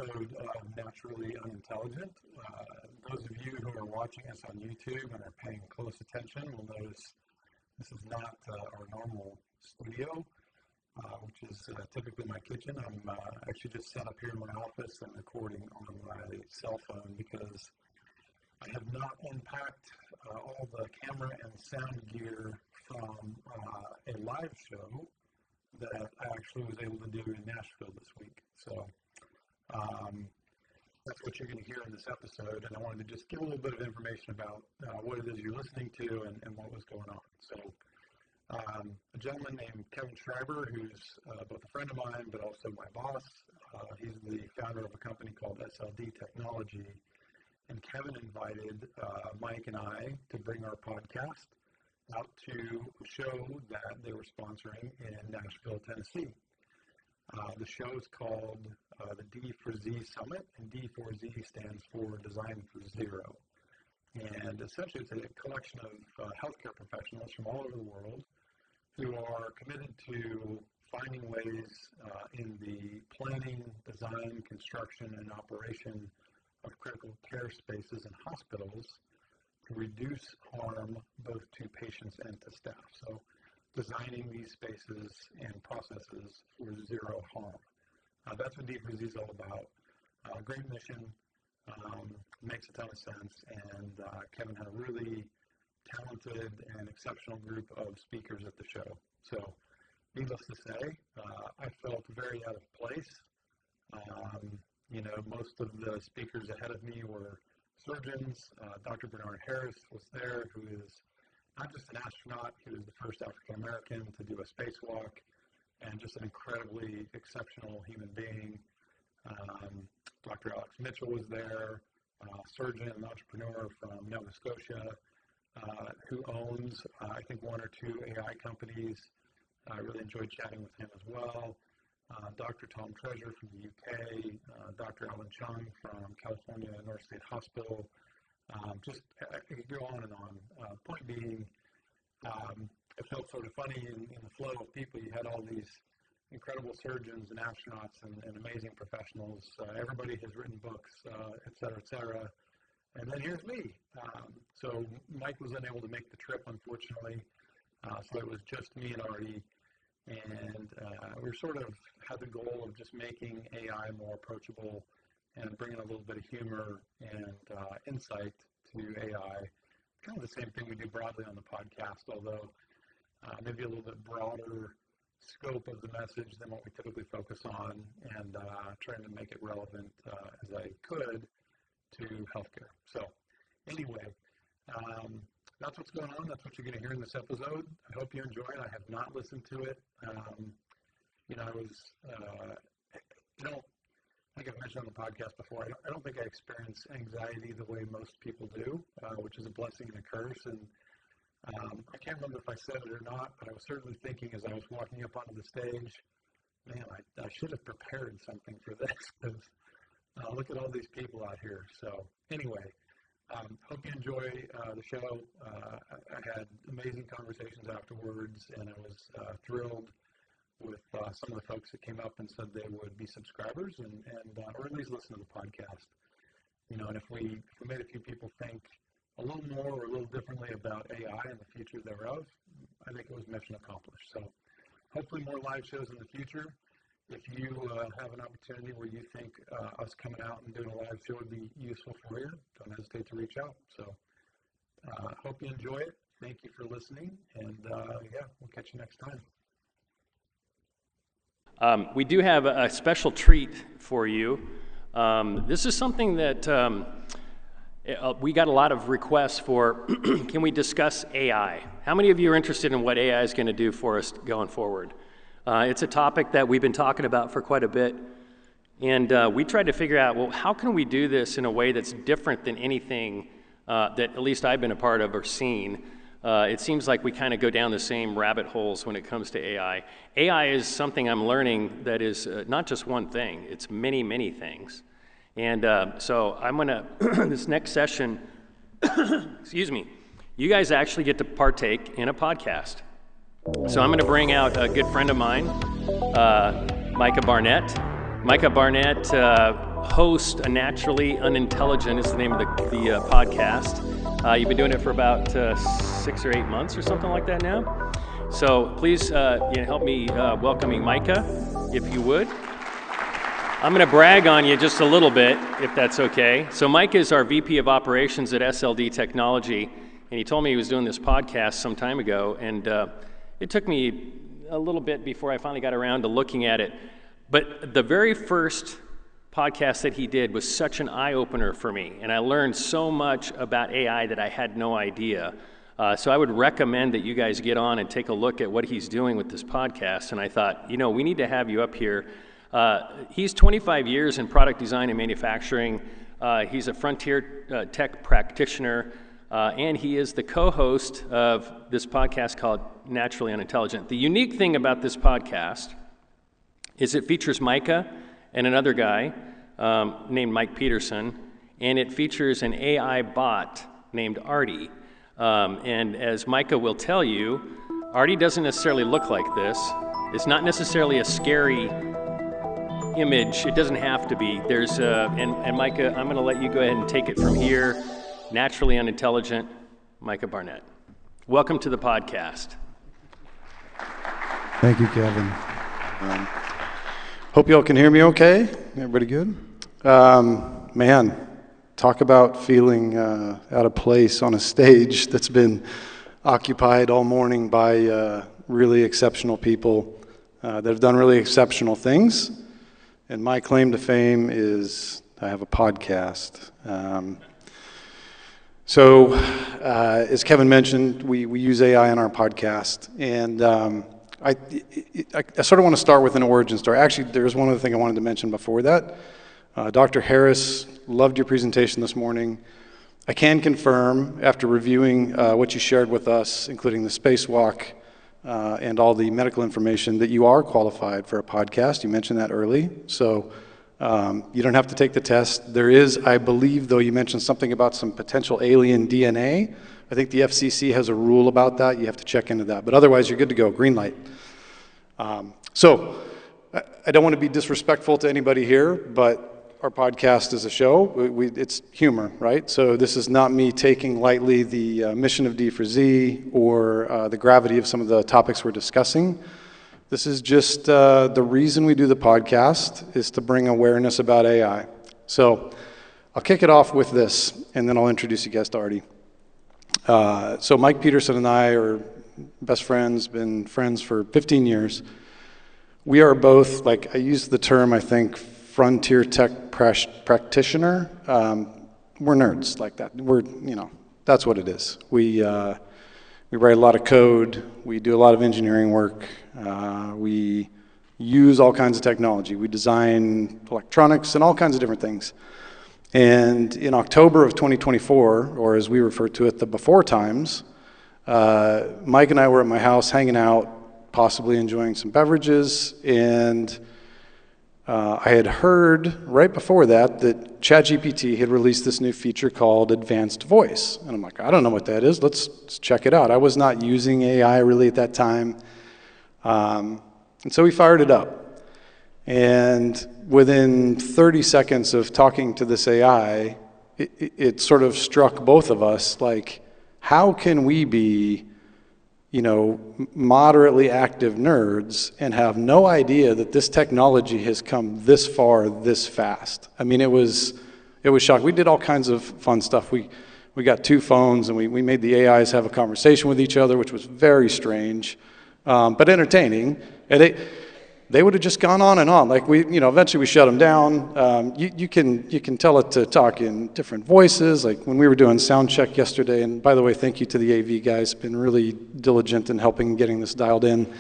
episode of Naturally Unintelligent. Those of you who are watching us on YouTube and are paying close attention will notice this is not our normal studio, which is typically my kitchen. I'm actually just set up here in my office and recording on my cell phone because I have not unpacked all the camera and sound gear from a live show that I actually was able to do in Nashville this week. So that's what you're going to hear in this episode, and I wanted to just give a little bit of information about what it is you're listening to and what was going on. So a gentleman named Kevin Schreiber, who's both a friend of mine but also my boss, he's the founder of a company called SLD Technology, and Kevin invited Mike and I to bring our podcast out to a show that they were sponsoring in Nashville, Tennessee. The show is called the D4Z Summit, and D4Z stands for Design for Zero. And essentially it's a collection of healthcare professionals from all over the world who are committed to finding ways in the planning, design, construction, and operation of critical care spaces and hospitals to reduce harm both to patients and to staff. So designing these spaces and processes for zero harm. That's what D4Z is all about. Great mission, makes a ton of sense, and Kevin had a really talented and exceptional group of speakers at the show. So needless to say, I felt very out of place. Most of the speakers ahead of me were surgeons. Dr. Bernard Harris was there, who is not just an astronaut, he was the first African American to do a spacewalk, and just an incredibly exceptional human being. Dr. Alex Mitchell was there, surgeon and entrepreneur from Nova Scotia, who owns, I think, one or two AI companies. I really enjoyed chatting with him as well. Dr. Tom Treasure from the UK, Dr. Alan Chung from California North State Hospital. I could go on and on. Point being, it felt sort of funny in the flow of people. You had all these incredible surgeons and astronauts and amazing professionals. Everybody has written books, et cetera, and then here's me. So Mike was unable to make the trip, unfortunately. So it was just me and Artie. And we sort of had the goal of just making AI more approachable and bringing a little bit of humor and insight to AI. Kind of the same thing we do broadly on the podcast, although maybe a little bit broader scope of the message than what we typically focus on, and trying to make it relevant as I could to healthcare. So anyway, that's what's going on. That's what you're going to hear in this episode. I hope you enjoy it. I have not listened to it. I think I've mentioned on the podcast before, I don't think I experience anxiety the way most people do, which is a blessing and a curse. And I can't remember if I said it or not, but I was certainly thinking as I was walking up onto the stage, man, I should have prepared something for this, because look at all these people out here. So anyway, hope you enjoy the show. I had amazing conversations afterwards, and I was thrilled with some of the folks that came up and said they would be subscribers and or at least listen to the podcast. And if we made a few people think a little more or a little differently about AI and the future thereof, I think it was mission accomplished. So hopefully more live shows in the future. If you have an opportunity where you think us coming out and doing a live show would be useful for you, don't hesitate to reach out. So hope you enjoy it. Thank you for listening, and we'll catch you next time. We do have a special treat for you. This is something that we got a lot of requests for. Can we discuss AI? How many of you are interested in what AI is going to do for us going forward? It's a topic that we've been talking about for quite a bit, and we tried to figure out, well, how can we do this in a way that's different than anything that at least I've been a part of or seen. It seems like we kind of go down the same rabbit holes when it comes to AI. AI is something I'm learning that is not just one thing, it's many, many things. And so I'm going to, this next session, excuse me, you guys actually get to partake in a podcast. So I'm going to bring out a good friend of mine, Mikah Barnett. Mikah Barnett host a Naturally Unintelligent is the name of the podcast. You've been doing it for about 6 or 8 months or something like that now. So please help me welcoming Mikah, if you would. I'm going to brag on you just a little bit, if that's okay. So Mike is our VP of Operations at SLD Technology, and he told me he was doing this podcast some time ago, and it took me a little bit before I finally got around to looking at it. But the very first podcast that he did was such an eye-opener for me, and I learned so much about AI that I had no idea. So I would recommend that you guys get on and take a look at what he's doing with this podcast, and I thought, we need to have you up here. He's 25 years in product design and manufacturing. He's a frontier tech practitioner, and he is the co-host of this podcast called Naturally Unintelligent. The unique thing about this podcast is it features Mikah and another guy named Mike Peterson, and it features an AI bot named Artie. And as Mikah will tell you, Artie doesn't necessarily look like this. It's not necessarily a scary image. It doesn't have to be. There's and Mikah, I'm going to let you go ahead and take it from here. Naturally Unintelligent, Mikah Barnett. Welcome to the podcast. Thank you, Kevin. Hope you all can hear me okay. Everybody good? Man, talk about feeling out of place on a stage that's been occupied all morning by really exceptional people that have done really exceptional things. And my claim to fame is I have a podcast. So as Kevin mentioned, we use AI in our podcast. And I sort of want to start with an origin story. Actually, there's one other thing I wanted to mention before that. Dr. Harris, loved your presentation this morning. I can confirm, after reviewing what you shared with us, including the spacewalk, and all the medical information, that you are qualified for a podcast. You mentioned that early, so you don't have to take the test. There is, I believe, though, you mentioned something about some potential alien DNA. I think the FCC has a rule about that. You have to check into that, but otherwise you're good to go, green light. So I don't want to be disrespectful to anybody here, but our podcast is a show. It's humor, right? So this is not me taking lightly the mission of D4Z or the gravity of some of the topics we're discussing. This is just the reason we do the podcast is to bring awareness about AI. So I'll kick it off with this, and then I'll introduce you guys to Artie. So Mike Peterson and I are best friends, been friends for 15 years. We are both, like I use the term, I think, frontier tech practitioner. We're nerds like that. That's what it is. We write a lot of code. We do a lot of engineering work. We use all kinds of technology. We design electronics and all kinds of different things. And in October of 2024, or as we refer to it, the before times, Mike and I were at my house hanging out, possibly enjoying some beverages, and I had heard right before that ChatGPT had released this new feature called Advanced Voice. And I'm like, I don't know what that is. Let's check it out. I was not using AI really at that time. And so we fired it up. And within 30 seconds of talking to this AI, it sort of struck both of us, like, how can we be moderately active nerds and have no idea that this technology has come this far, this fast. I mean, it was shocking. We did all kinds of fun stuff. We got 2 phones, and we made the AIs have a conversation with each other, which was very strange, but entertaining. And they would have just gone on and on. Like eventually we shut them down. You can tell it to talk in different voices. Like when we were doing sound check yesterday, and by the way, thank you to the AV guys, been really diligent in helping getting this dialed in.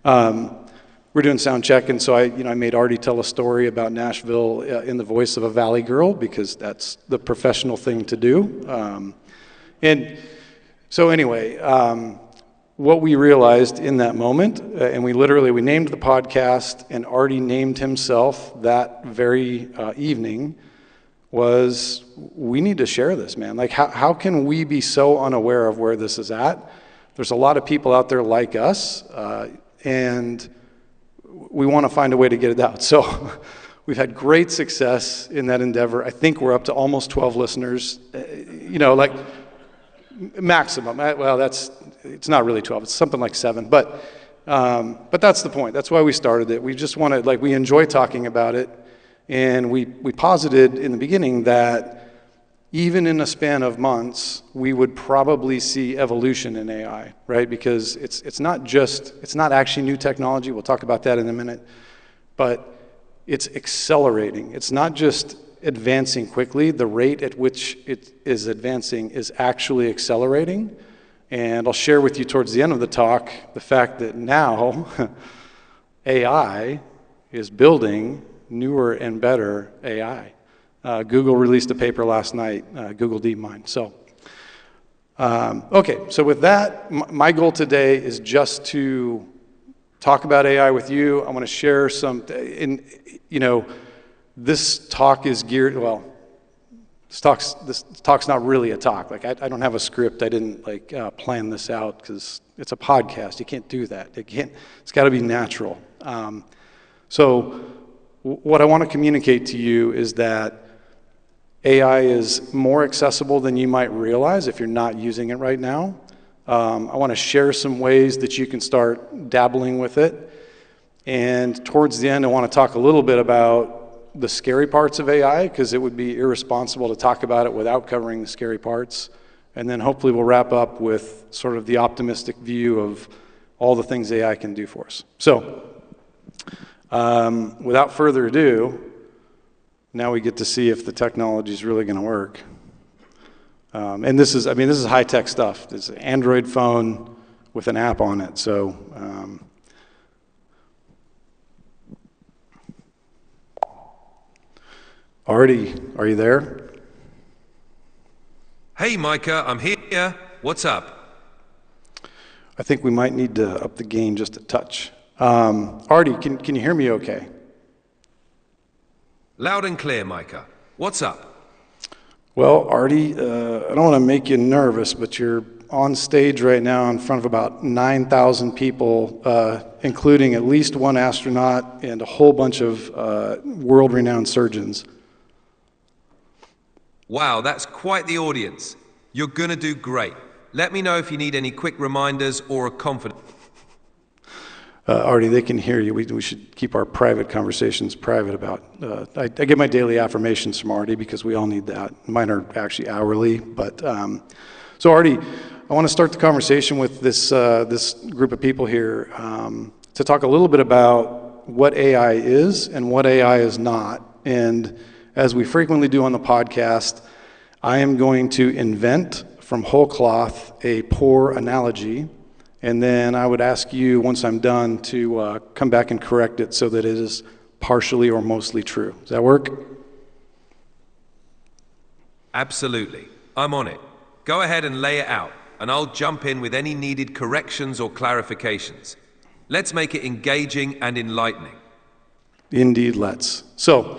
We're doing sound check, and so I made Artie tell a story about Nashville in the voice of a Valley girl, because that's the professional thing to do. And so anyway, what we realized in that moment, and we named the podcast, and Artie named himself that very evening, was we need to share this, man. Like, how can we be so unaware of where this is at? There's a lot of people out there like us, and we want to find a way to get it out. So We've had great success in that endeavor. I think we're up to almost 12 listeners, like maximum. Well, it's not really 12. It's something like 7. But that's the point. That's why we started it. We just want to, we enjoy talking about it. And we posited in the beginning that even in a span of months, we would probably see evolution in AI, right? Because it's not actually new technology. We'll talk about that in a minute. But it's accelerating. It's not just advancing quickly. The rate at which it is advancing is actually accelerating. And I'll share with you towards the end of the talk the fact that now AI is building newer and better AI. Google released a paper last night, Google DeepMind. So, okay, so with that, my goal today is just to talk about AI with you. I want to share some, this talk is geared, this talk's not really a talk. I don't have a script. I didn't plan this out because it's a podcast. You can't do that. It's got to be natural. So what I want to communicate to you is that AI is more accessible than you might realize if you're not using it right now. I want to share some ways that you can start dabbling with it. And towards the end, I want to talk a little bit about the scary parts of AI, because it would be irresponsible to talk about it without covering the scary parts. And then hopefully we'll wrap up with sort of the optimistic view of all the things AI can do for us. So, without further ado, now we get to see if the technology is really going to work. And this is high-tech stuff. It's an Android phone with an app on it. So, Artie, are you there? Hey, Micah, I'm here. What's up? I think we might need to up the gain just a touch. Artie, can you hear me okay? Loud and clear, Micah. What's up? Well, Artie, I don't want to make you nervous, but you're on stage right now in front of about 9,000 people, including at least one astronaut and a whole bunch of world-renowned surgeons. Wow, that's quite the audience. You're gonna do great. Let me know if you need any quick reminders or a confidence. Artie, they can hear you. We should keep our private conversations private about. I get my daily affirmations from Artie because we all need that. Mine are actually hourly, but so Artie, I want to start the conversation with this group of people here to talk a little bit about what AI is and what AI is not. And as we frequently do on the podcast, I am going to invent from whole cloth a poor analogy. And then I would ask you, once I'm done, to come back and correct it so that it is partially or mostly true. Does that work? Absolutely. I'm on it. Go ahead and lay it out, and I'll jump in with any needed corrections or clarifications. Let's make it engaging and enlightening. Indeed, let's. So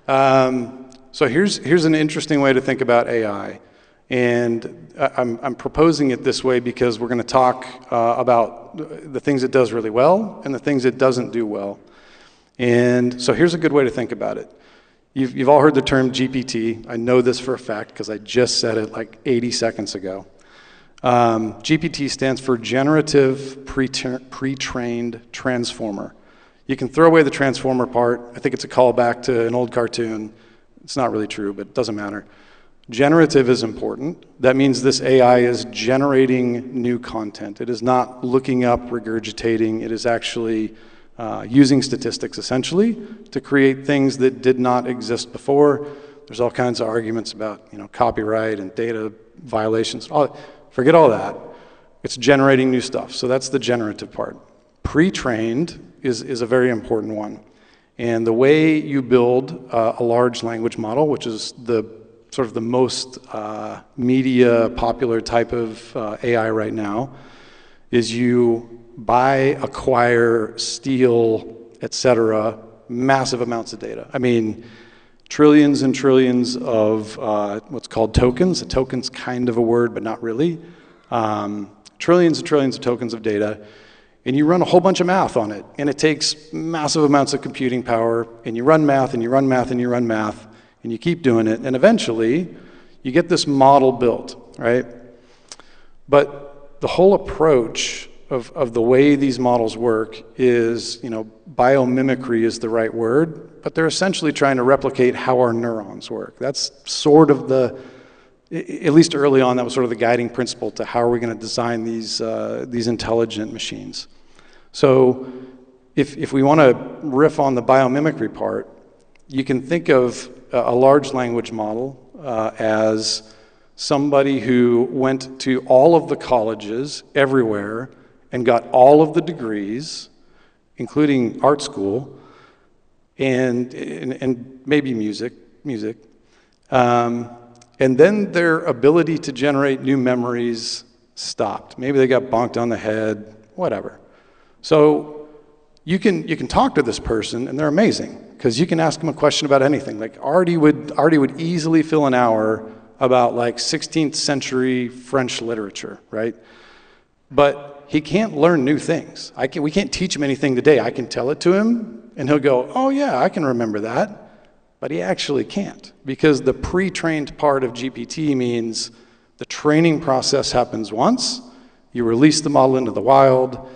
here's an interesting way to think about AI. And I'm proposing it this way because we're going to talk about the things it does really well and the things it doesn't do well. And so here's a good way to think about it. You've all heard the term GPT. I know this for a fact because I just said it like 80 seconds ago. GPT stands for Generative Pre-trained Transformer. You can throw away the transformer part. I think it's a callback to an old cartoon. It's not really true, but it doesn't matter. Generative is important. That means this AI is generating new content. It is not looking up, regurgitating. It is actually using statistics, essentially, to create things that did not exist before. There's all kinds of arguments about copyright and data violations. Forget all that. It's generating new stuff. So that's the generative part. Pre-trained is a very important one. And the way you build a large language model, which is the sort of the most media popular type of AI right now, is you buy, acquire, steal, etc., massive amounts of data. I mean, trillions and trillions of what's called tokens. A token's kind of a word, but not really. Trillions and trillions of tokens of data. and you run a whole bunch of math on it, and it takes massive amounts of computing power, and you run math, and you run math, and you run math, and you keep doing it, and eventually you get this model built, right? But the whole approach of the way these models work is, biomimicry is the right word, but they're essentially trying to replicate how our neurons work. That's sort of at least early on, that was sort of the guiding principle to how are we going to design these intelligent machines. So if we want to riff on the biomimicry part, you can think of a large language model as somebody who went to all of the colleges everywhere and got all of the degrees, including art school, and maybe music. And then their ability to generate new memories stopped. Maybe they got bonked on the head, whatever. So you can talk to this person, and they're amazing, because you can ask them a question about anything. Like Artie would easily fill an hour about like 16th century French literature, right? But he can't learn new things. We can't teach him anything today. I can tell it to him, and he'll go, oh yeah, I can remember that. But he actually can't, because the pre-trained part of GPT means the training process happens once, you release the model into the wild,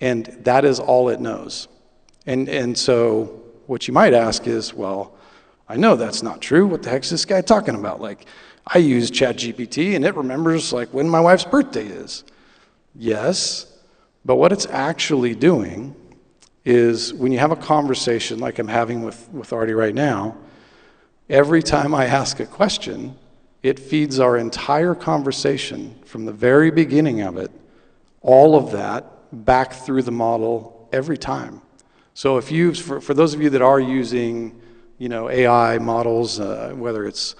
and that is all it knows. And so what you might ask is, well, I know that's not true. What the heck is this guy talking about? Like, I use ChatGPT, and it remembers like when my wife's birthday is. Yes, but what it's actually doing is when you have a conversation like I'm having with Artie right now, every time I ask a question, it feeds our entire conversation from the very beginning of it, all of that, back through the model every time. So if for those of you that are using, AI models, whether it's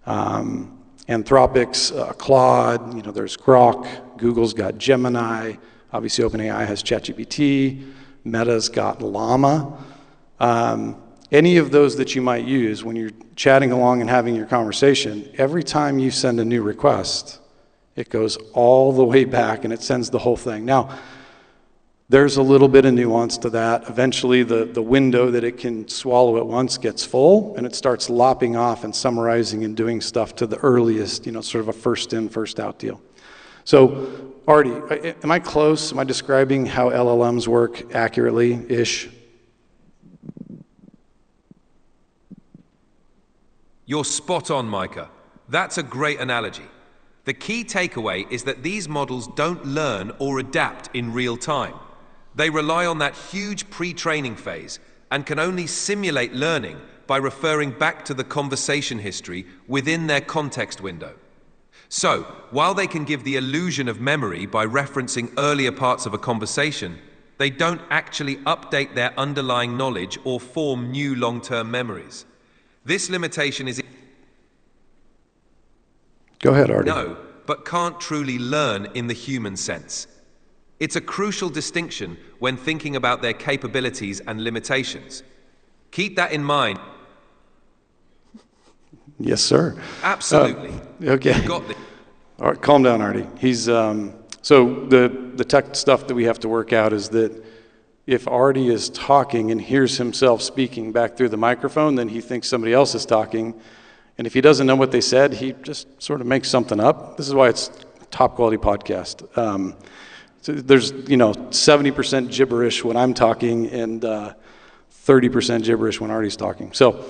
Anthropic's Claude, there's Grok, Google's got Gemini, obviously OpenAI has ChatGPT, Meta's got Llama. Any of those that you might use when you're chatting along and having your conversation, every time you send a new request, it goes all the way back and it sends the whole thing. Now, there's a little bit of nuance to that. Eventually, the window that it can swallow at once gets full, and it starts lopping off and summarizing and doing stuff to the earliest, sort of a first in, first out deal. So, Artie, am I close? Am I describing how LLMs work accurately-ish? You're spot on, Mikah. That's a great analogy. The key takeaway is that these models don't learn or adapt in real time. They rely on that huge pre-training phase and can only simulate learning by referring back to the conversation history within their context window. So, while they can give the illusion of memory by referencing earlier parts of a conversation, they don't actually update their underlying knowledge or form new long-term memories. This limitation is... Go ahead, Artie. No, but can't truly learn in the human sense. It's a crucial distinction when thinking about their capabilities and limitations. Keep that in mind. Yes, sir. Absolutely. Okay. You've got this. All right, calm down, Artie. He's so the tech stuff that we have to work out is that if Artie is talking and hears himself speaking back through the microphone, then he thinks somebody else is talking. And if he doesn't know what they said, he just sort of makes something up. This is why it's a top quality podcast. So there's 70% gibberish when I'm talking and 30% gibberish when Artie's talking. So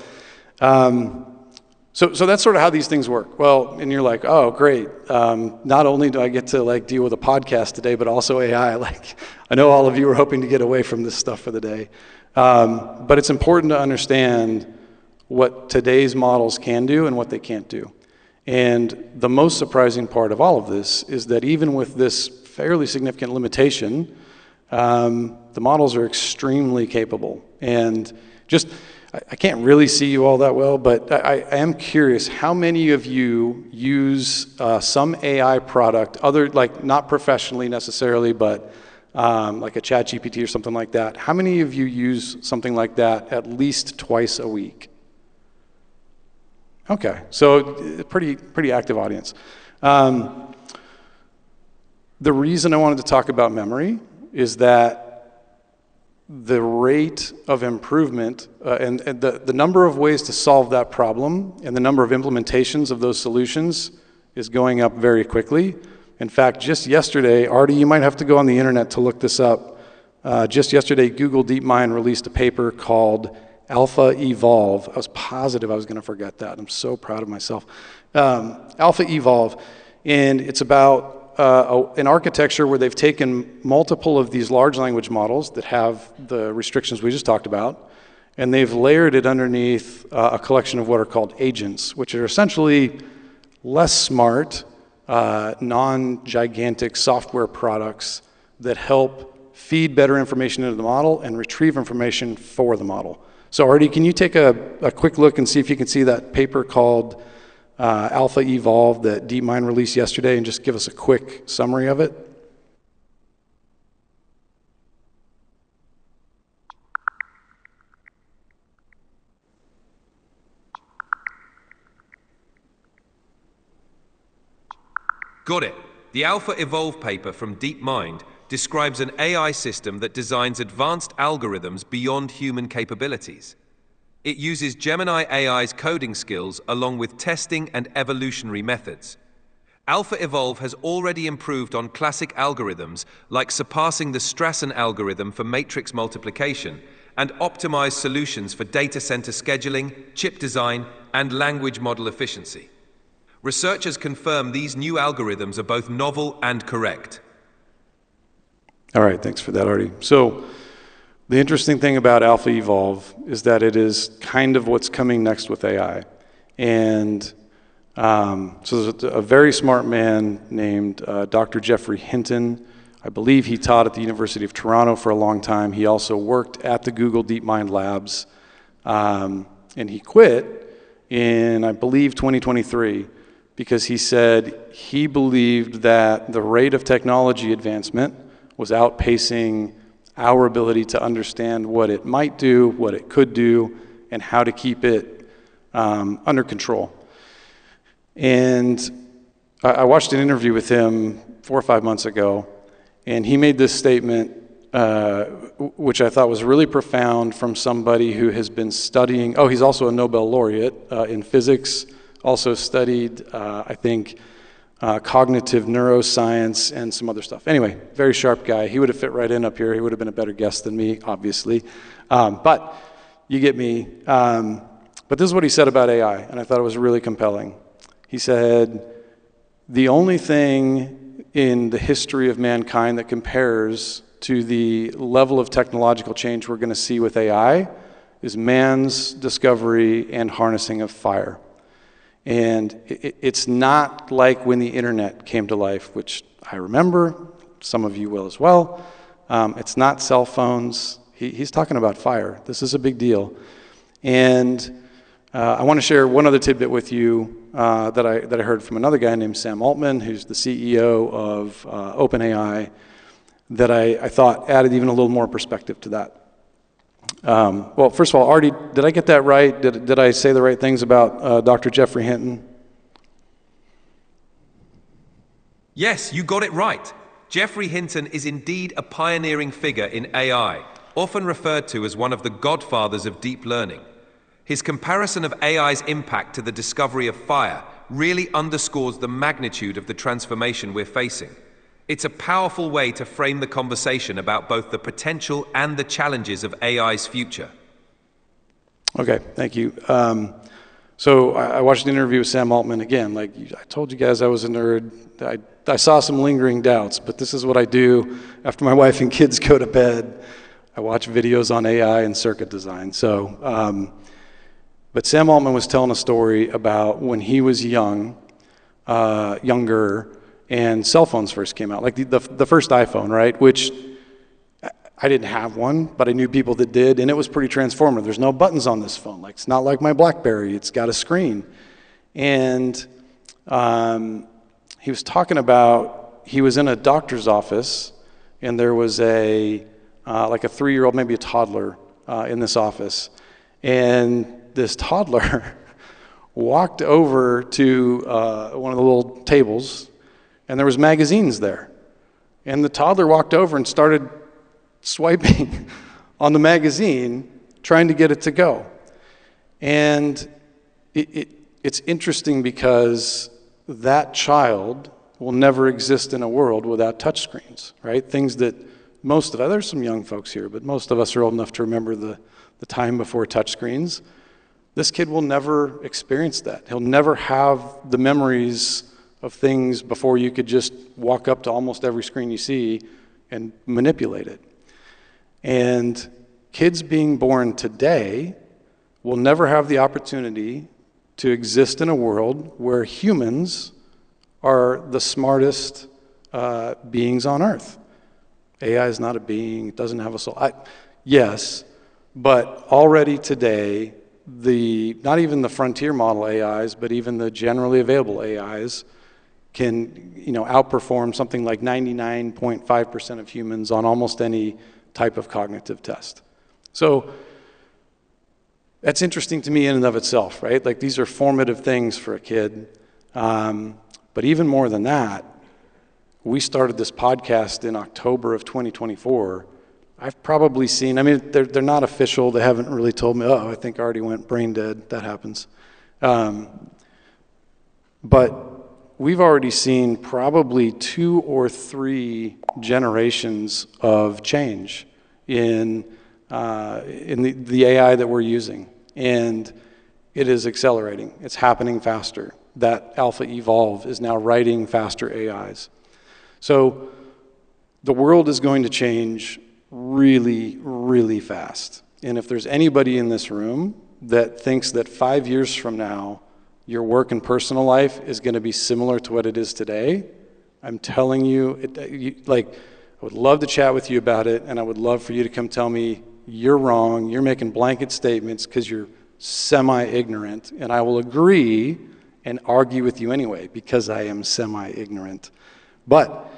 that's sort of how these things work. Well, and you're like, oh, great. Not only do I get to deal with a podcast today, but also AI. I know all of you are hoping to get away from this stuff for the day. But it's important to understand what today's models can do and what they can't do. And the most surprising part of all of this is that even with this fairly significant limitation, the models are extremely capable. And I can't really see you all that well, but I am curious, how many of you use some AI product, not professionally necessarily, but like a ChatGPT or something like that? How many of you use something like that at least twice a week? Okay, so pretty active audience. The reason I wanted to talk about memory is that the rate of improvement and the number of ways to solve that problem and the number of implementations of those solutions is going up very quickly. In fact, just yesterday, Artie, you might have to go on the internet to look this up. Just yesterday, Google DeepMind released a paper called Alpha Evolve. I was positive I was going to forget that. I'm so proud of myself. Alpha Evolve, and it's about an architecture where they've taken multiple of these large language models that have the restrictions we just talked about, and they've layered it underneath a collection of what are called agents, which are essentially less smart, non-gigantic software products that help feed better information into the model and retrieve information for the model. So Artie, can you take a quick look and see if you can see that paper called Alpha Evolve that DeepMind released yesterday and just give us a quick summary of it? Got it. The Alpha Evolve paper from DeepMind describes an AI system that designs advanced algorithms beyond human capabilities. It uses Gemini AI's coding skills along with testing and evolutionary methods. Alpha Evolve has already improved on classic algorithms like surpassing the Strassen algorithm for matrix multiplication and optimized solutions for data center scheduling, chip design, and language model efficiency. Researchers confirm these new algorithms are both novel and correct. All right, thanks for that, Artie. So the interesting thing about Alpha Evolve is that it is kind of what's coming next with AI. And so there's a very smart man named Dr. Geoffrey Hinton. I believe he taught at the University of Toronto for a long time. He also worked at the Google DeepMind labs. And he quit in, I believe, 2023 because he said he believed that the rate of technology advancement was outpacing our ability to understand what it might do, what it could do, and how to keep it under control. And I watched an interview with him 4 or 5 months ago, and he made this statement, which I thought was really profound from somebody who has been studying, he's also a Nobel laureate in physics, also studied, I think, cognitive neuroscience and some other stuff. Anyway, very sharp guy. He would have fit right in up here. He would have been a better guest than me, obviously. But you get me. But this is what he said about AI, and I thought it was really compelling. He said, the only thing in the history of mankind that compares to the level of technological change we're going to see with AI is man's discovery and harnessing of fire. And it's not like when the internet came to life, which I remember, some of you will as well. It's not cell phones. He's talking about fire. This is a big deal. And I want to share one other tidbit with you that I heard from another guy named Sam Altman, who's the CEO of OpenAI, that I thought added even a little more perspective to that. Well, first of all, Artie, did I get that right? Did I say the right things about Dr. Geoffrey Hinton? Yes, you got it right. Geoffrey Hinton is indeed a pioneering figure in AI, often referred to as one of the godfathers of deep learning. His comparison of AI's impact to the discovery of fire really underscores the magnitude of the transformation we're facing. It's a powerful way to frame the conversation about both the potential and the challenges of AI's future. Okay, thank you. So I watched an interview with Sam Altman again. Like I told you guys, I was a nerd. I saw some lingering doubts, but this is what I do after my wife and kids go to bed. I watch videos on AI and circuit design. So, but Sam Altman was telling a story about when he was younger, and cell phones first came out, like the first iPhone, right? Which I didn't have one, but I knew people that did, and it was pretty transformative. There's no buttons on this phone. Like it's not like my BlackBerry. It's got a screen. And he was talking about he was in a doctor's office, and there was like a 3-year-old, maybe a toddler, in this office, and this toddler walked over to one of the little tables, and there was magazines there. And the toddler walked over and started swiping on the magazine, trying to get it to go. And it's interesting because that child will never exist in a world without touchscreens, right? Things that most of us, there's some young folks here, but most of us are old enough to remember the time before touchscreens. This kid will never experience that. He'll never have the memories of things before you could just walk up to almost every screen you see and manipulate it. And kids being born today will never have the opportunity to exist in a world where humans are the smartest beings on Earth. AI is not a being, it doesn't have a soul. Yes, but already today, not even the frontier model AIs, but even the generally available AIs can outperform something like 99.5% of humans on almost any type of cognitive test. So that's interesting to me in and of itself, right? Like, these are formative things for a kid. But even more than that, we started this podcast in October of 2024. I've probably seen, they're not official. They haven't really told me, I think Artie went brain dead. That happens. But we've already seen probably 2 or 3 generations of change in the AI that we're using. And it is accelerating. It's happening faster. That Alpha Evolve is now writing faster AIs. So the world is going to change really, really fast. And if there's anybody in this room that thinks that 5 years from now, your work and personal life is going to be similar to what it is today, I'm telling you, I would love to chat with you about it, and I would love for you to come tell me you're wrong, you're making blanket statements because you're semi-ignorant, and I will agree and argue with you anyway because I am semi-ignorant. But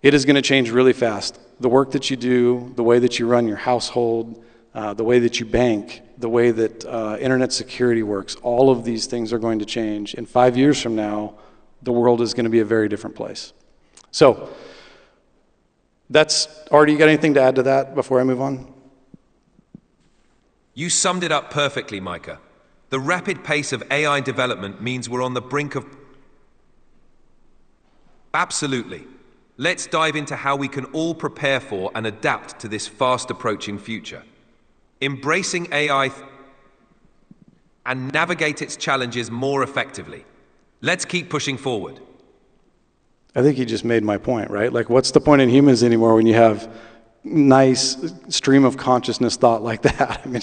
it is going to change really fast. The work that you do, the way that you run your household, the way that you bank, the way that internet security works, all of these things are going to change. In 5 years from now, the world is going to be a very different place. So, Artie, you got anything to add to that before I move on? You summed it up perfectly, Mikah. The rapid pace of AI development means we're on the brink of... Absolutely. Let's dive into how we can all prepare for and adapt to this fast-approaching future. Embracing AI and navigate its challenges more effectively. Let's keep pushing forward. I think you just made my point, right? Like, what's the point in humans anymore when you have nice stream of consciousness thought like that? I mean,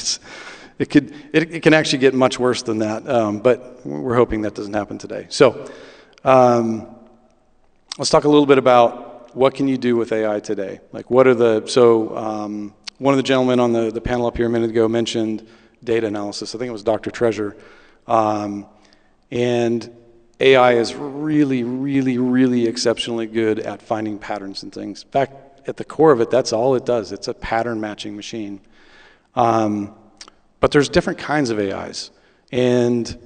it can actually get much worse than that, but we're hoping that doesn't happen today. So let's talk a little bit about what can you do with AI today. Like, what are one of the gentlemen on the panel up here a minute ago mentioned data analysis. I think it was Dr. Treasure. And AI is really, really, really exceptionally good at finding patterns and things. In fact, at the core of it, that's all it does. It's a pattern matching machine. But there's different kinds of AIs. And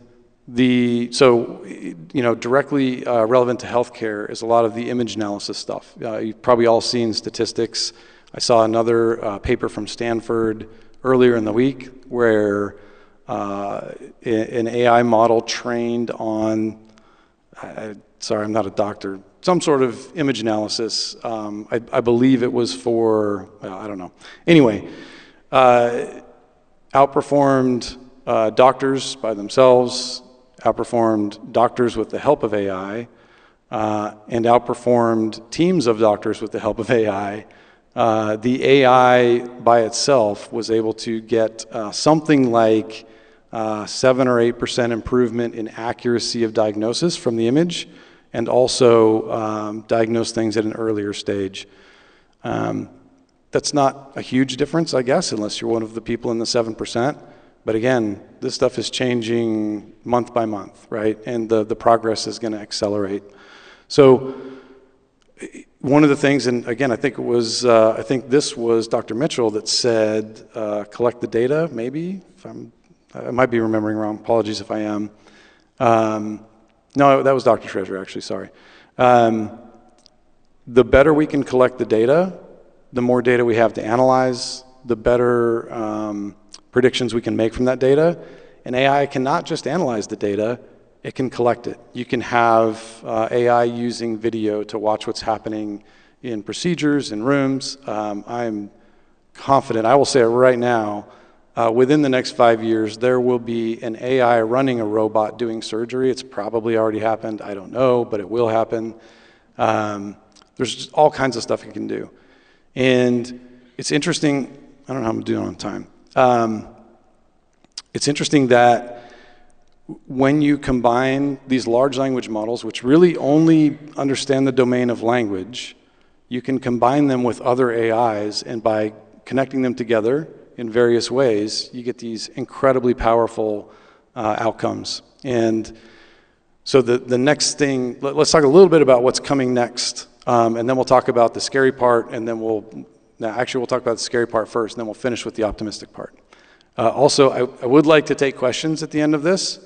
directly relevant to healthcare is a lot of the image analysis stuff. You've probably all seen statistics. I saw another paper from Stanford earlier in the week where an AI model trained on, sorry, I'm not a doctor, some sort of image analysis. I believe it was for, I don't know. Anyway, outperformed doctors by themselves, outperformed doctors with the help of AI, and outperformed teams of doctors with the help of AI. The AI by itself was able to get something like 7 or 8% improvement in accuracy of diagnosis from the image, and also diagnose things at an earlier stage. That's not a huge difference, I guess, unless you're one of the people in the 7%. But again, this stuff is changing month by month, right? And the progress is going to accelerate. So one of the things, and again, I think this was Dr. Mitchell that said, collect the data, maybe. I might be remembering wrong. Apologies if I am. No, that was Dr. Treasure, actually, sorry. The better we can collect the data, the more data we have to analyze, the better predictions we can make from that data. And AI cannot just analyze the data, it can collect it. You can have AI using video to watch what's happening in procedures, in rooms. I'm confident, I will say it right now, within the next 5 years, there will be an AI running a robot doing surgery. It's probably already happened, I don't know, but it will happen. There's just all kinds of stuff it can do. And it's interesting, I don't know how I'm doing on time. It's interesting that when you combine these large language models, which really only understand the domain of language, you can combine them with other AIs, and by connecting them together in various ways, you get these incredibly powerful outcomes. And so the next thing, let's talk a little bit about what's coming next, and then we'll talk about the scary part, and then we'll talk about the scary part first, and then we'll finish with the optimistic part. Also, I would like to take questions at the end of this.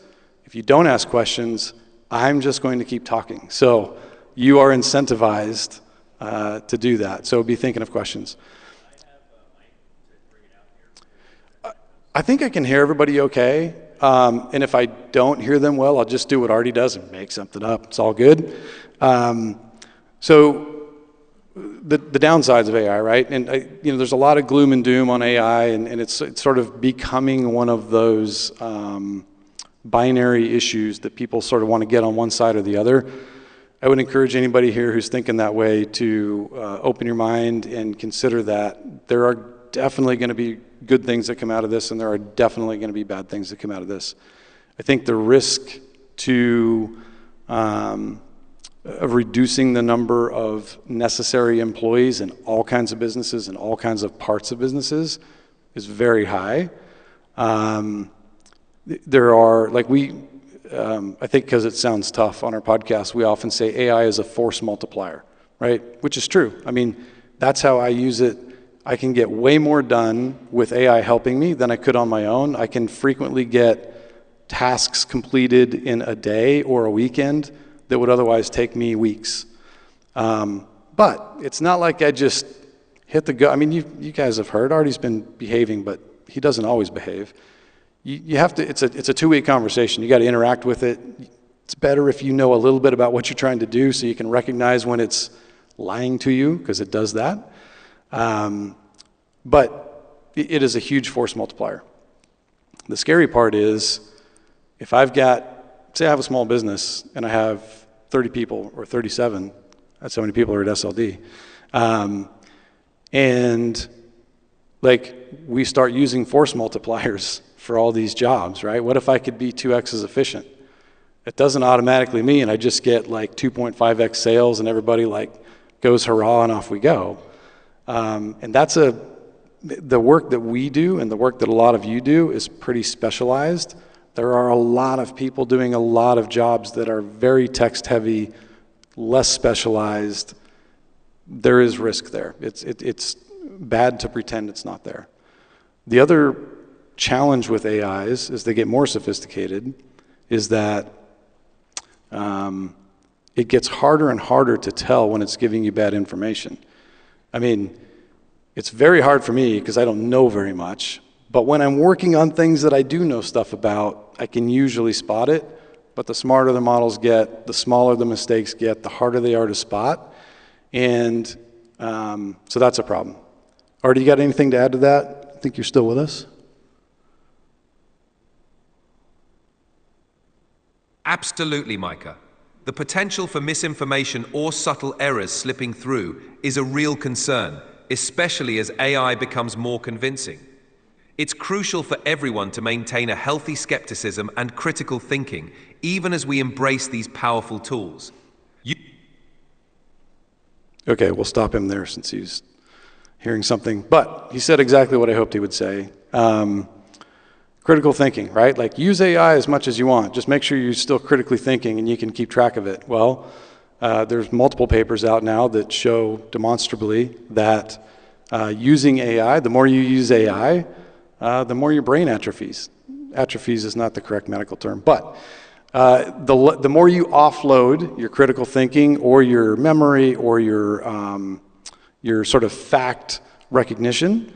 If you don't ask questions, I'm just going to keep talking. So you are incentivized to do that. So be thinking of questions. I think I can hear everybody okay. And if I don't hear them well, I'll just do what Artie does and make something up. It's all good. So the downsides of AI, right? And there's a lot of gloom and doom on AI, and it's sort of becoming one of those binary issues that people sort of want to get on one side or the other. I would encourage anybody here who's thinking that way to open your mind and consider that there are definitely going to be good things that come out of this, and there are definitely going to be bad things that come out of this. I think the risk to of reducing the number of necessary employees in all kinds of businesses and all kinds of parts of businesses is very high. There are, like I think because it sounds tough on our podcast, we often say AI is a force multiplier, right? Which is true. I mean, that's how I use it. I can get way more done with AI helping me than I could on my own. I can frequently get tasks completed in a day or a weekend that would otherwise take me weeks. But it's not like I just hit the go. I mean, you guys have heard, Artie's been behaving, but he doesn't always behave. You have to, it's a two-way conversation. You got to interact with it. It's better if you know a little bit about what you're trying to do so you can recognize when it's lying to you, because it does that. But it is a huge force multiplier. The scary part is, if I've got, say I have a small business and I have 30 people or 37, that's how many people are at SLD, and like we start using force multipliers for all these jobs, right? What if I could be 2x as efficient? It doesn't automatically mean I just get like 2.5x sales and everybody like goes hurrah and off we go. And that's the work that we do and the work that a lot of you do is pretty specialized. There are a lot of people doing a lot of jobs that are very text heavy, less specialized. There is risk there. It's bad to pretend it's not there. The other challenge with AIs as they get more sophisticated is that it gets harder and harder to tell when it's giving you bad information. I mean, it's very hard for me because I don't know very much, but when I'm working on things that I do know stuff about, I can usually spot it. But the smarter the models get, the smaller the mistakes get, the harder they are to spot. And so that's a problem. Artie, you got anything to add to that? I think you're still with us. Absolutely, Mikah. The potential for misinformation or subtle errors slipping through is a real concern, especially as AI becomes more convincing. It's crucial for everyone to maintain a healthy skepticism and critical thinking, even as we embrace these powerful tools. Okay, we'll stop him there since he's hearing something. But he said exactly what I hoped he would say. Critical thinking, right? Like, use AI as much as you want. Just make sure you're still critically thinking and you can keep track of it. Well, there's multiple papers out now that show demonstrably that using AI, the more you use AI, the more your brain atrophies. Atrophies is not the correct medical term, but the more you offload your critical thinking or your memory or your your sort of fact recognition,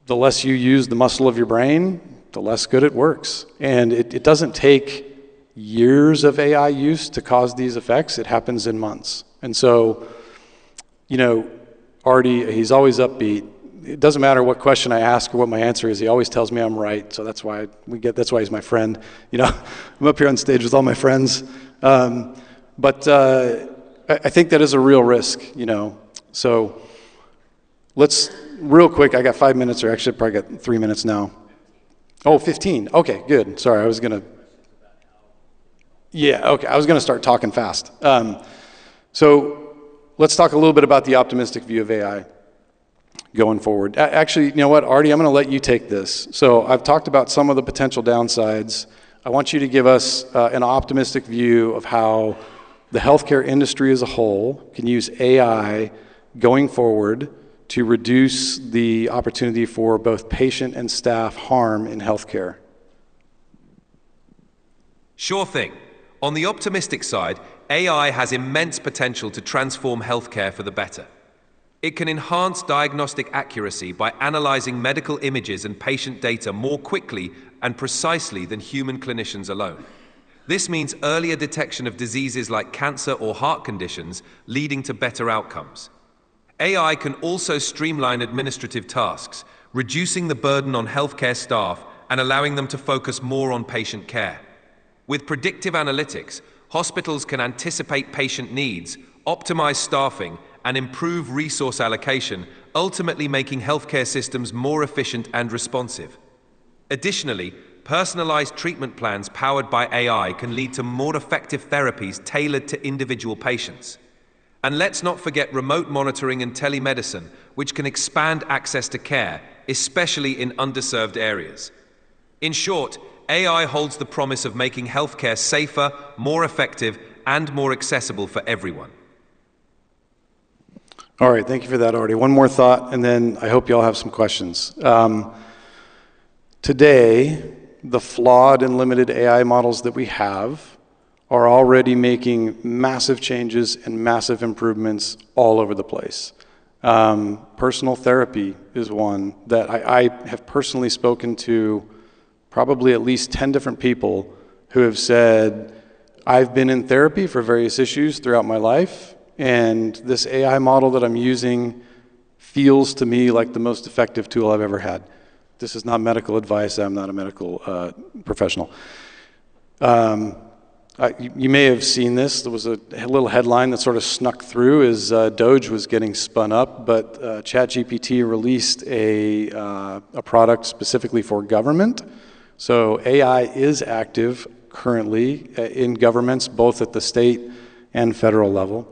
the less you use the muscle of your brain, the less good it works. And it doesn't take years of AI use to cause these effects. It happens in months. And so, you know, Artie, he's always upbeat. It doesn't matter what question I ask or what my answer is. He always tells me I'm right. So that's why he's my friend. You know, I'm up here on stage with all my friends. But I think that is a real risk, you know. So let's, real quick, I got 5 minutes, or actually probably got 3 minutes now. Oh, 15. Okay, good. Sorry, I was going to. Yeah, okay, I was going to start talking fast. So let's talk a little bit about the optimistic view of AI going forward. Actually, you know what, Artie, I'm going to let you take this. So I've talked about some of the potential downsides. I want you to give us an optimistic view of how the healthcare industry as a whole can use AI going forward to reduce the opportunity for both patient and staff harm in healthcare. Sure thing. On the optimistic side, AI has immense potential to transform healthcare for the better. It can enhance diagnostic accuracy by analyzing medical images and patient data more quickly and precisely than human clinicians alone. This means earlier detection of diseases like cancer or heart conditions, leading to better outcomes. AI can also streamline administrative tasks, reducing the burden on healthcare staff and allowing them to focus more on patient care. With predictive analytics, hospitals can anticipate patient needs, optimize staffing, and improve resource allocation, ultimately making healthcare systems more efficient and responsive. Additionally, personalized treatment plans powered by AI can lead to more effective therapies tailored to individual patients. And let's not forget remote monitoring and telemedicine, which can expand access to care, especially in underserved areas. In short, AI holds the promise of making healthcare safer, more effective, and more accessible for everyone. All right, thank you for that, Artie. One more thought, and then I hope you all have some questions. Today, the flawed and limited AI models that we have are already making massive changes and massive improvements all over the place. Personal therapy is one that I have personally spoken to probably at least 10 different people who have said, I've been in therapy for various issues throughout my life, and this AI model that I'm using feels to me like the most effective tool I've ever had. This is not medical advice. I'm not a medical professional. You may have seen this. There was a little headline that sort of snuck through as Doge was getting spun up, but ChatGPT released a product specifically for government. So AI is active currently in governments, both at the state and federal level.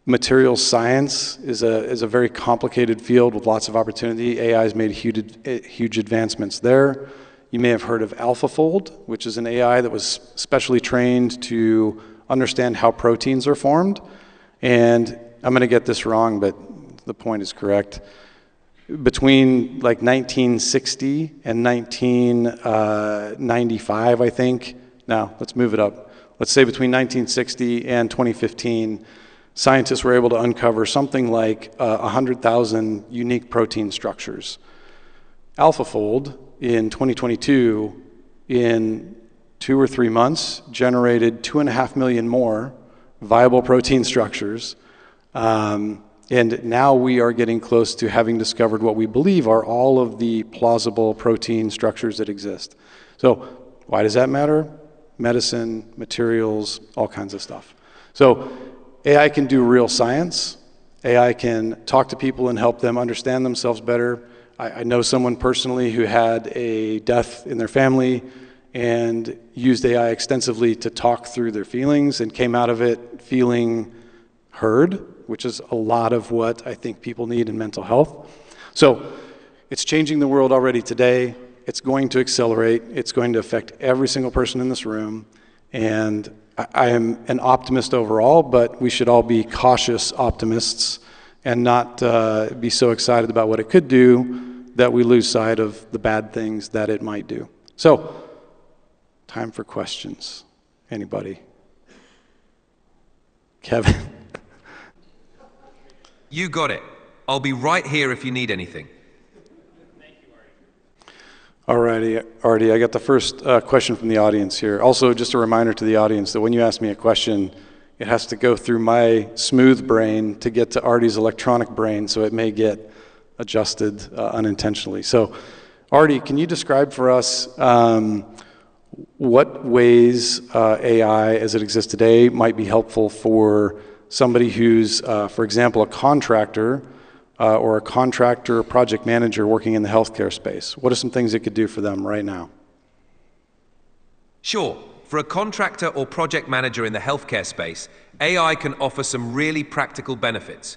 Materials science is a very complicated field with lots of opportunity. AI has made huge advancements there. You may have heard of AlphaFold, which is an AI that was specially trained to understand how proteins are formed. And I'm going to get this wrong, but the point is correct. Between like 1960 and 1995, I think. Now, let's move it up. Let's say between 1960 and 2015, scientists were able to uncover something like 100,000 unique protein structures. AlphaFold, in 2022, in 2 or 3 months, generated 2.5 million more viable protein structures. And now we are getting close to having discovered what we believe are all of the plausible protein structures that exist. So why does that matter? Medicine, materials, all kinds of stuff. So AI can do real science. AI can talk to people and help them understand themselves better. I know someone personally who had a death in their family and used AI extensively to talk through their feelings and came out of it feeling heard, which is a lot of what I think people need in mental health. So it's changing the world already today. It's going to accelerate. It's going to affect every single person in this room. And I am an optimist overall, but we should all be cautious optimists and not be so excited about what it could do that we lose sight of the bad things that it might do. So, time for questions. Anybody? Kevin? You got it. I'll be right here if you need anything. All righty, Artie, I got the first question from the audience here. Also, just a reminder to the audience that when you ask me a question, it has to go through my smooth brain to get to Artie's electronic brain, so it may get adjusted unintentionally. So, Artie, can you describe for us what ways AI, as it exists today, might be helpful for somebody who's, for example, a contractor or a contractor or project manager working in the healthcare space? What are some things it could do for them right now? Sure. For a contractor or project manager in the healthcare space, AI can offer some really practical benefits.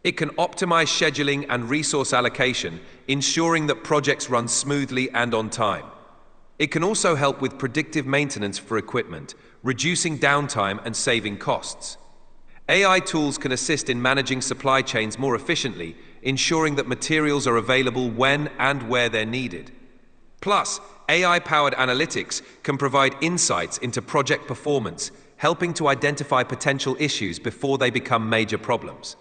It can optimize scheduling and resource allocation, ensuring that projects run smoothly and on time. It can also help with predictive maintenance for equipment, reducing downtime and saving costs. AI tools can assist in managing supply chains more efficiently, ensuring that materials are available when and where they're needed. Plus, AI-powered analytics can provide insights into project performance, helping to identify potential issues before they become major problems.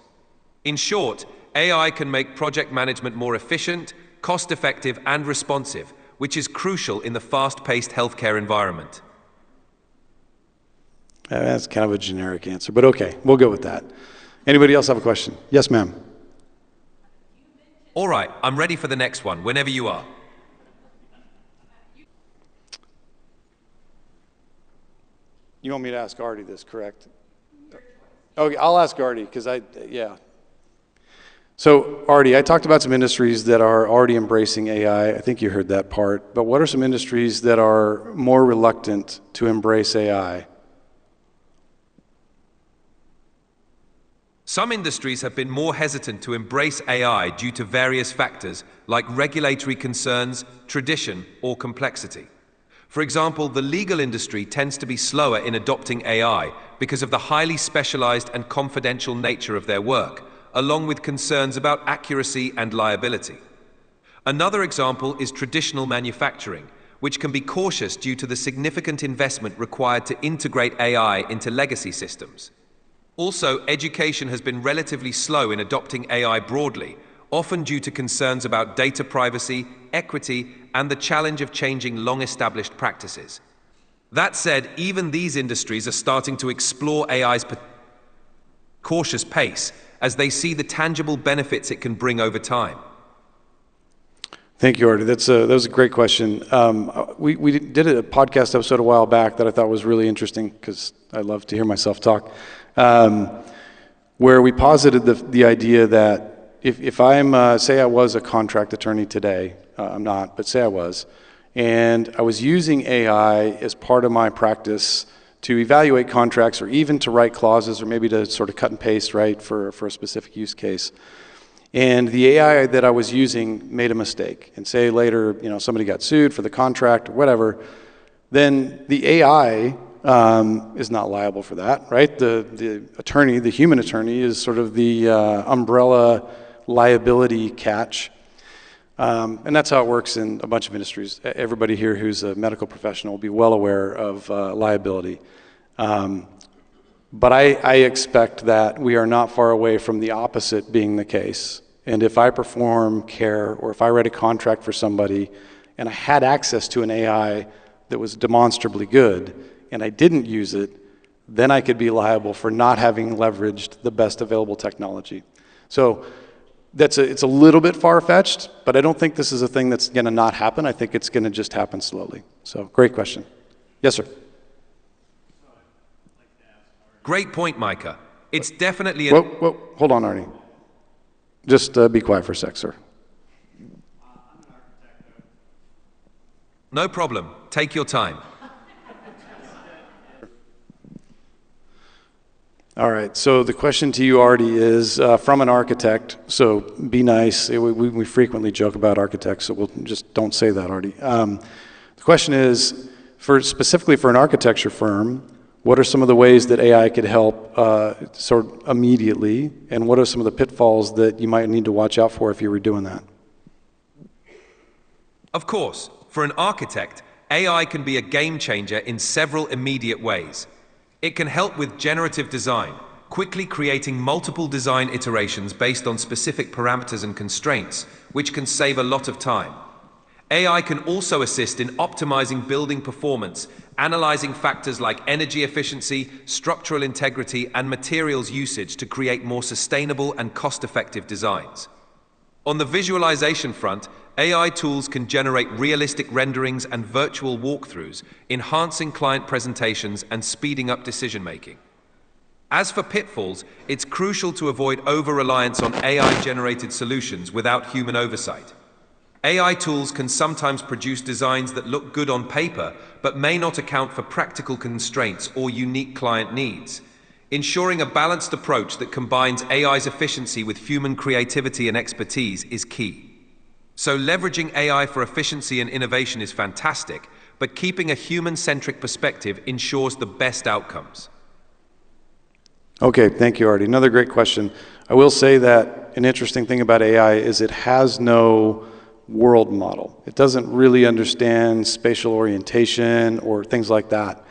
In short, AI can make project management more efficient, cost-effective, and responsive, which is crucial in the fast-paced healthcare environment. That's kind of a generic answer, but okay, we'll go with that. Anybody else have a question? Yes, ma'am. All right, I'm ready for the next one, whenever you are. You want me to ask Artie this, correct? Okay, I'll ask Artie, because yeah. So, Artie, I talked about some industries that are already embracing AI. I think you heard that part. But what are some industries that are more reluctant to embrace AI? Some industries have been more hesitant to embrace AI due to various factors like regulatory concerns, tradition, or complexity. For example, the legal industry tends to be slower in adopting AI because of the highly specialized and confidential nature of their work, along with concerns about accuracy and liability. Another example is traditional manufacturing, which can be cautious due to the significant investment required to integrate AI into legacy systems. Also, education has been relatively slow in adopting AI broadly, often due to concerns about data privacy, equity, and the challenge of changing long-established practices. That said, even these industries are starting to explore AI's cautious pace as they see the tangible benefits it can bring over time. Thank you, Artie. That was a great question. We did a podcast episode a while back that I thought was really interesting because I love to hear myself talk, where we posited the idea that if I'm, say I was a contract attorney today, I'm not, but say I was, and I was using AI as part of my practice to evaluate contracts or even to write clauses or maybe to sort of cut and paste, right, for a specific use case. And the AI that I was using made a mistake, and say later, somebody got sued for the contract or whatever, then the AI is not liable for that, right? The attorney, the human attorney, is sort of the umbrella liability catch. And that's how it works in a bunch of industries. Everybody here who's a medical professional will be well aware of liability. But I expect that we are not far away from the opposite being the case. And if I perform care or if I write a contract for somebody and I had access to an AI that was demonstrably good and I didn't use it, then I could be liable for not having leveraged the best available technology. So it's a little bit far-fetched, but I don't think this is a thing that's going to not happen. I think it's going to just happen slowly. So great question. Yes, sir. Great point, Mikah. It's definitely Whoa, hold on, Artie. Just be quiet for a sec, sir. No problem. Take your time. All right, so the question to you, Artie, is from an architect, so be nice. We frequently joke about architects, so we'll just don't say that, Artie. The question is, specifically for an architecture firm, what are some of the ways that AI could help sort of immediately, and what are some of the pitfalls that you might need to watch out for if you were doing that? Of course, for an architect, AI can be a game changer in several immediate ways. It can help with generative design, quickly creating multiple design iterations based on specific parameters and constraints, which can save a lot of time. AI can also assist in optimizing building performance, analyzing factors like energy efficiency, structural integrity, and materials usage to create more sustainable and cost-effective designs. On the visualization front, AI tools can generate realistic renderings and virtual walkthroughs, enhancing client presentations and speeding up decision-making. As for pitfalls, it's crucial to avoid over-reliance on AI-generated solutions without human oversight. AI tools can sometimes produce designs that look good on paper, but may not account for practical constraints or unique client needs. Ensuring a balanced approach that combines AI's efficiency with human creativity and expertise is key. So leveraging AI for efficiency and innovation is fantastic, but keeping a human-centric perspective ensures the best outcomes. Okay, thank you, Artie. Another great question. I will say that an interesting thing about AI is it has no world model. It doesn't really understand spatial orientation or things like that.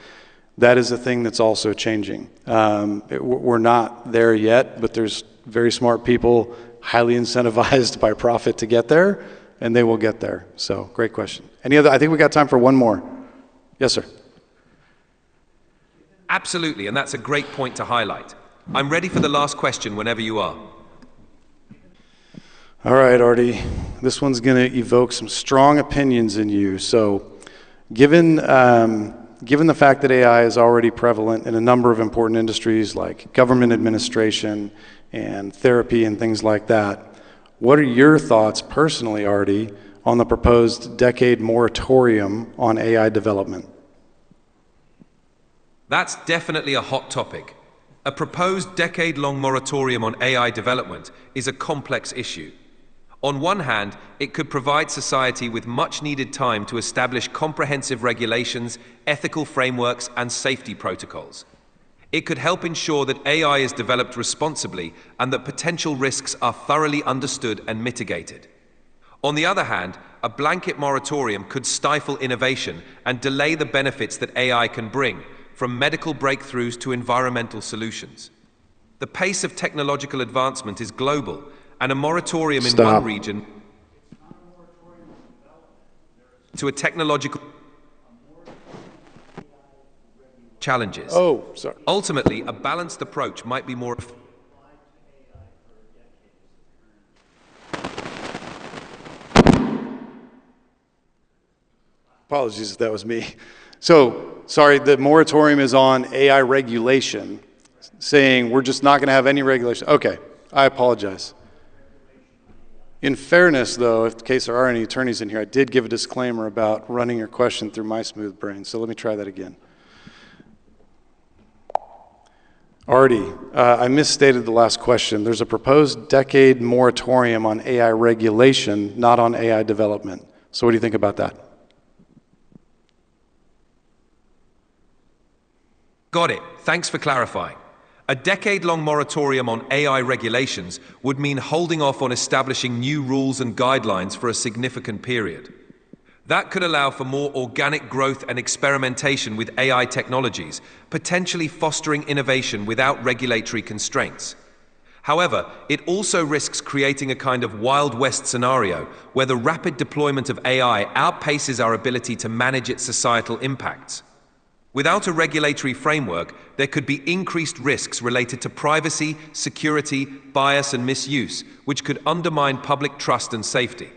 That is a thing that's also changing. We're not there yet, but there's very smart people, highly incentivized by profit to get there, and they will get there. So, great question. Any other? I think we got time for one more. Yes, sir. Absolutely, and that's a great point to highlight. I'm ready for the last question whenever you are. All right, Artie. This one's going to evoke some strong opinions in you. So, given the fact that AI is already prevalent in a number of important industries like government administration and therapy and things like that, what are your thoughts personally, Artie, on the proposed decade moratorium on AI development? That's definitely a hot topic. A proposed decade-long moratorium on AI development is a complex issue. On one hand, it could provide society with much-needed time to establish comprehensive regulations, ethical frameworks, and safety protocols. It could help ensure that AI is developed responsibly and that potential risks are thoroughly understood and mitigated. On the other hand, a blanket moratorium could stifle innovation and delay the benefits that AI can bring, from medical breakthroughs to environmental solutions. The pace of technological advancement is global, and a moratorium in one region to a technological challenges. Oh, sorry. Ultimately, a balanced approach might be more. Apologies if that was me. So, sorry, the moratorium is on AI regulation, saying we're just not going to have any regulation. Okay, I apologize. In fairness, though, in case there are any attorneys in here, I did give a disclaimer about running your question through my smooth brain, so let me try that again. Artie, I misstated the last question. There's a proposed decade moratorium on AI regulation, not on AI development. So what do you think about that? Got it. Thanks for clarifying. A decade-long moratorium on AI regulations would mean holding off on establishing new rules and guidelines for a significant period. That could allow for more organic growth and experimentation with AI technologies, potentially fostering innovation without regulatory constraints. However, it also risks creating a kind of Wild West scenario where the rapid deployment of AI outpaces our ability to manage its societal impacts. Without a regulatory framework, there could be increased risks related to privacy, security, bias, and misuse, which could undermine public trust and safety.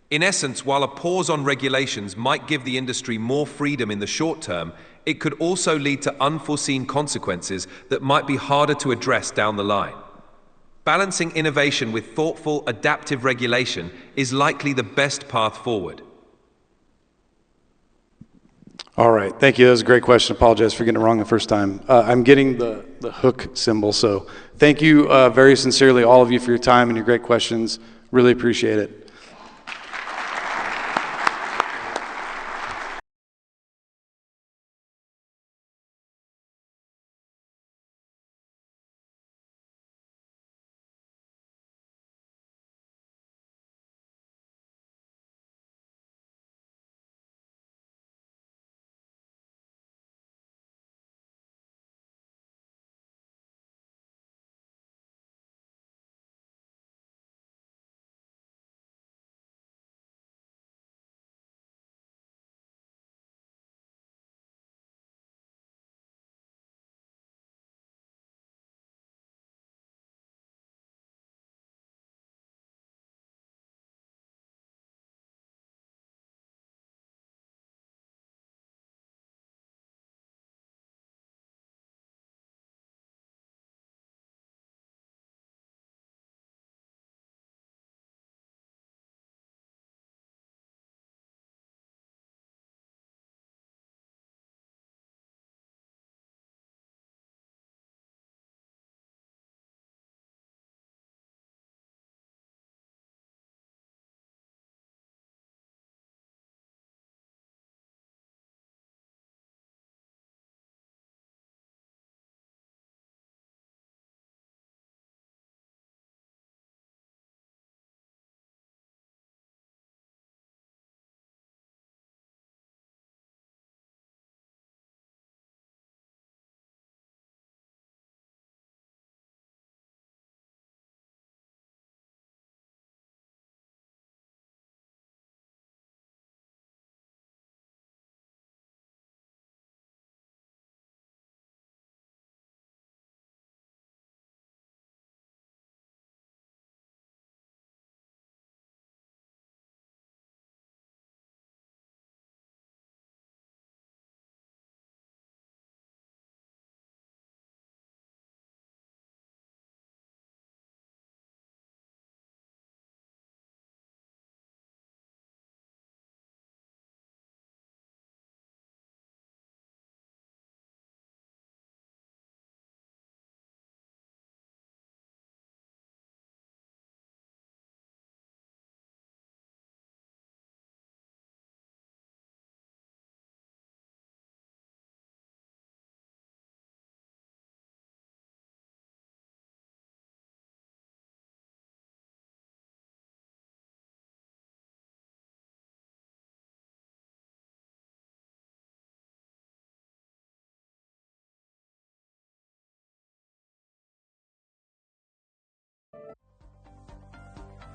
In essence, while a pause on regulations might give the industry more freedom in the short term, it could also lead to unforeseen consequences that might be harder to address down the line. Balancing innovation with thoughtful, adaptive regulation is likely the best path forward. All right, thank you. That was a great question. Apologize for getting it wrong the first time. I'm getting the hook symbol, so thank you very sincerely, all of you, for your time and your great questions. Really appreciate it.